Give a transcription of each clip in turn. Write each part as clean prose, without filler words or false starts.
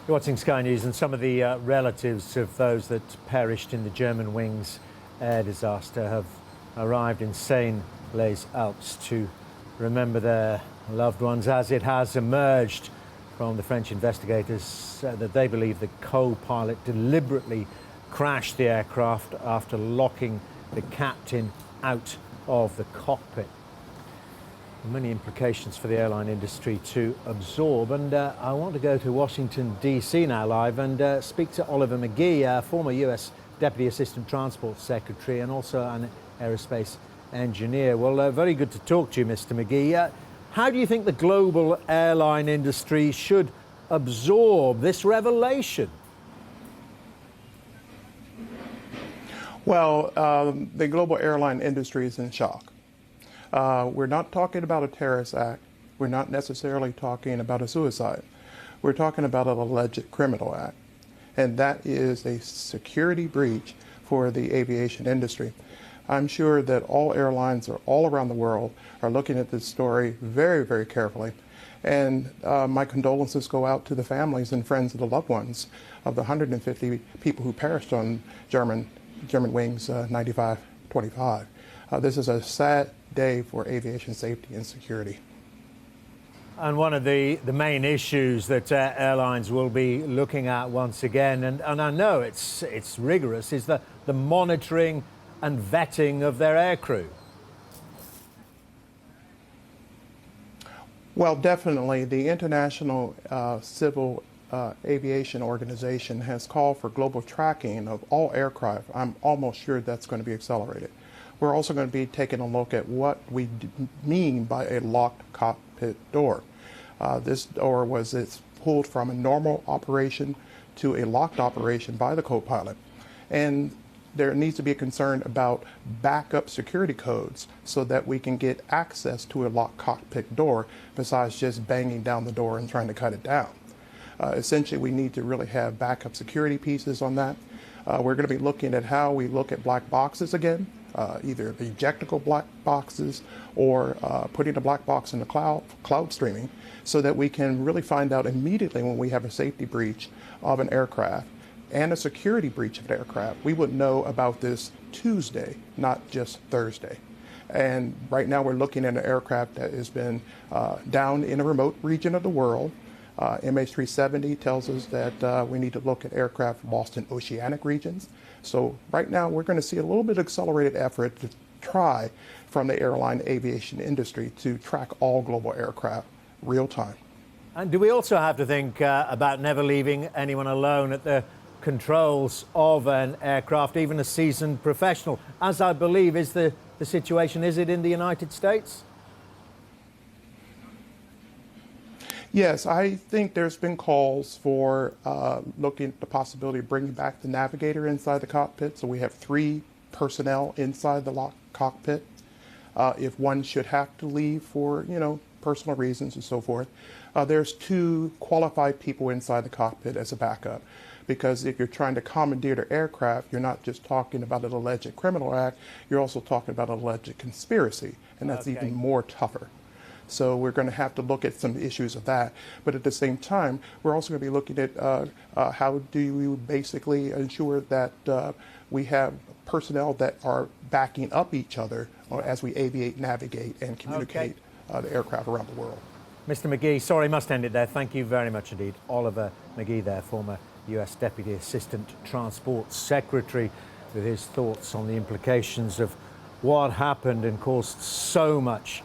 You're watching Sky News, and some of the relatives of those that perished in the Germanwings air disaster have arrived in Les Alps to remember their loved ones, as it has emerged from the French investigators that they believe the co-pilot deliberately crashed the aircraft after locking the captain out of the cockpit. Many implications for the airline industry to absorb, and I want to go to Washington DC now live and speak to Oliver McGee, former US Deputy Assistant Transport Secretary and also an aerospace engineer. Well, very good to talk to you, Mr. McGee. How do you think the global airline industry should absorb this revelation? Well, the global airline industry is in shock. We're not talking about a terrorist act. We're not necessarily talking about a suicide. We're talking about an alleged criminal act. And that is a security breach for the aviation industry. I'm sure that all airlines all around the world are looking at this story very, very carefully. And my condolences go out to the families and friends of the loved ones of the 150 people who perished on Germanwings 9525. This is a sad day for aviation safety and security. And one of the main issues that airlines will be looking at once again, and I know it's rigorous, is the monitoring and vetting of their aircrew. Well, definitely. The International Civil Aviation Organization has called for global tracking of all aircraft. I'm almost sure that's going to be accelerated. We're also going to be taking a look at what we mean by a locked cockpit door. This door it's pulled from a normal operation to a locked operation by the co-pilot. And there needs to be a concern about backup security codes so that we can get access to a locked cockpit door besides just banging down the door and trying to cut it down. Essentially, we need to really have backup security pieces on that. We're going to be looking at how we look at black boxes again. Either the ejectable black boxes or putting a black box in the cloud streaming, so that we can really find out immediately when we have a safety breach of an aircraft and a security breach of an aircraft. We would know about this Tuesday, not just Thursday. And right now we're looking at an aircraft that has been down in a remote region of the world. MH370 tells us that we need to look at aircraft lost in oceanic regions. So right now we're going to see a little bit of accelerated effort to try from the airline aviation industry to track all global aircraft real time. And do we also have to think about never leaving anyone alone at the controls of an aircraft, even a seasoned professional, as I believe is the situation? Is it in the United States? Yes, I think there's been calls for looking at the possibility of bringing back the navigator inside the cockpit. So we have 3 personnel inside the locked cockpit. If one should have to leave for, personal reasons and so forth, there's 2 qualified people inside the cockpit as a backup. Because if you're trying to commandeer the aircraft, you're not just talking about an alleged criminal act, you're also talking about an alleged conspiracy, and that's even more tougher. So we're going to have to look at some issues of that. But at the same time, we're also going to be looking at how do you basically ensure that we have personnel that are backing up each other as we aviate, navigate, and communicate the aircraft around the world. Mr. McGee, sorry, must end it there. Thank you very much indeed. Oliver McGee there, former US Deputy Assistant Transport Secretary, with his thoughts on the implications of what happened and caused so much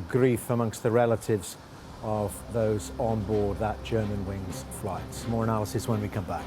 grief amongst the relatives of those on board that Germanwings flight. More analysis when we come back.